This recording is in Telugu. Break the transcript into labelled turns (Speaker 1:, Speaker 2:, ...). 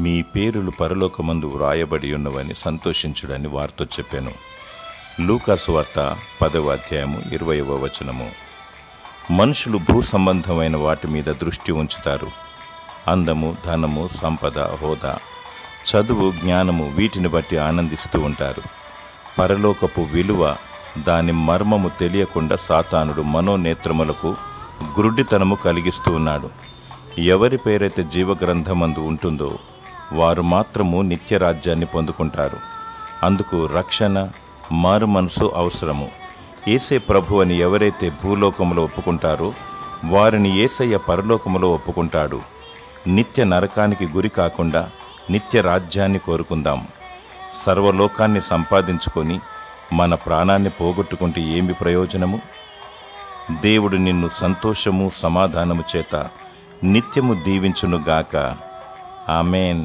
Speaker 1: మీ పేరులు పరలోకమందు వ్రాయబడి ఉన్నవని సంతోషించుడని వారితో చెప్పాను. లూకాసు వార్త 10వ అధ్యాయము 20వ వచనము. మనుషులు భూ సంబంధమైన వాటి మీద దృష్టి ఉంచుతారు. అందము, ధనము, సంపద, హోదా, చదువు, జ్ఞానము, వీటిని బట్టి ఆనందిస్తూ ఉంటారు. పరలోకపు విలువ, దాని మర్మము తెలియకుండా సాతానుడు మనోనేత్రములకు గురుడితనము కలిగిస్తూ ఉన్నాడు. ఎవరి పేరైతే జీవగ్రంథమందు ఉంటుందో వారు మాత్రము నిత్యరాజ్యాన్ని పొందుకుంటారు. అందుకు రక్షణ, మారు మనసు అవసరము. యేసే ప్రభు అని ఎవరైతే భూలోకములో ఒప్పుకుంటారో వారిని యేసయ్య పరలోకములో ఒప్పుకుంటాడు. నిత్య నరకానికి గురి కాకుండా నిత్య రాజ్యాన్ని కోరుకుందాం. సర్వలోకాన్ని సంపాదించుకొని మన ప్రాణాన్ని పోగొట్టుకుంటే ఏమి ప్రయోజనము? దేవుడు నిన్ను సంతోషము, సమాధానము చేత నిత్యము దీవించునుగాక. ఆమేన్.